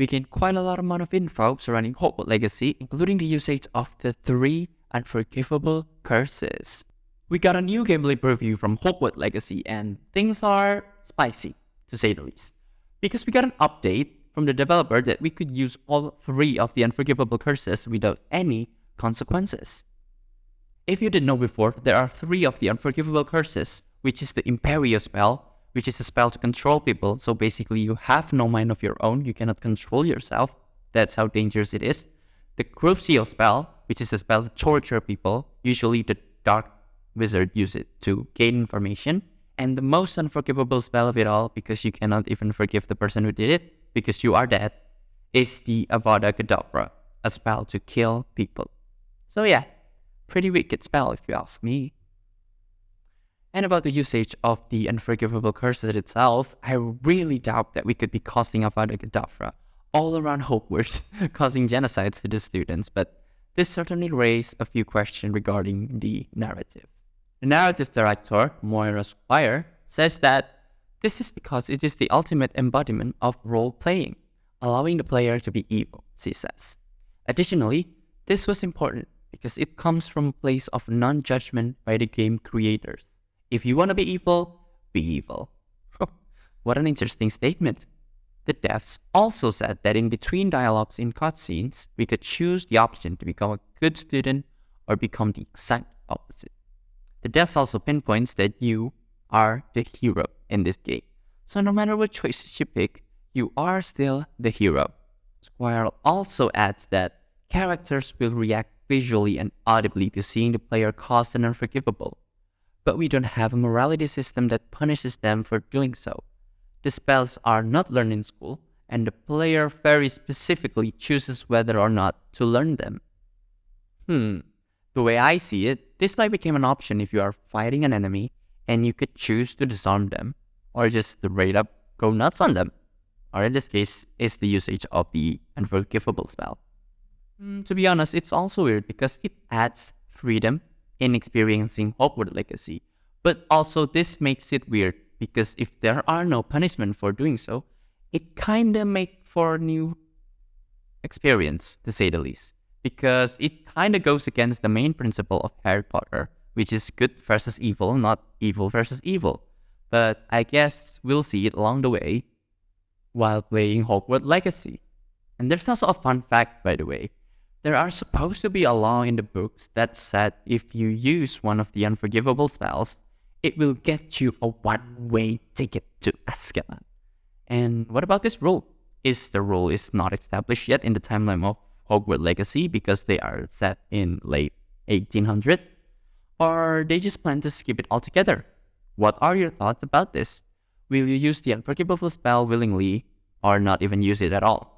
we gained quite a lot amount of info surrounding Hogwarts Legacy, including the usage of the 3 unforgivable curses. We got a new gameplay preview from Hogwarts Legacy, and things are spicy, to say the least. Because we got an update from the developer that we could use all 3 of the unforgivable curses without any consequences. If you didn't know before, there are 3 of the unforgivable curses, which is the Imperio spell, which is a spell to control people. So basically you have no mind of your own, you cannot control yourself. That's how dangerous it is. The Crucio spell, which is a spell to torture people. Usually the Dark Wizard use it to gain information. And the most unforgivable spell of it all, because you cannot even forgive the person who did it, because you are dead, is the Avada Kedavra, a spell to kill people. So yeah, pretty wicked spell if you ask me. And about the usage of the unforgivable curses itself, I really doubt that we could be casting Avada Kedavra all around Hogwarts, causing genocides to the students, but this certainly raised a few questions regarding the narrative. The narrative director, Moira Squire, says that this is because it is the ultimate embodiment of role-playing, allowing the player to be evil, she says. Additionally, this was important because it comes from a place of non-judgment by the game creators. If you want to be evil, be evil. What an interesting statement. The devs also said that in between dialogues in cutscenes, we could choose the option to become a good student or become the exact opposite. The devs also pinpoints that you are the hero in this game. So no matter what choices you pick, you are still the hero. Squire also adds that characters will react visually and audibly to seeing the player cause an unforgivable. But we don't have a morality system that punishes them for doing so. The spells are not learned in school, and the player very specifically chooses whether or not to learn them. The way I see it, this might become an option if you are fighting an enemy and you could choose to disarm them, or just straight up go nuts on them. Or in this case, is the usage of the unforgivable spell. To be honest, it's also weird because it adds freedom in experiencing Hogwarts Legacy. But also this makes it weird because if there are no punishment for doing so, it kinda makes for a new experience, to say the least. Because it kinda goes against the main principle of Harry Potter, which is good versus evil, not evil versus evil. But I guess we'll see it along the way while playing Hogwarts Legacy. And there's also a fun fact, by the way. There are supposed to be a law in the books that said if you use one of the unforgivable spells, it will get you a one-way ticket to Azkaban. And what about this rule? The rule is not established yet in the timeline of Hogwarts Legacy because they are set in late 1800, or they just plan to skip it altogether? What are your thoughts about this? Will you use the unforgivable spell willingly or not even use it at all?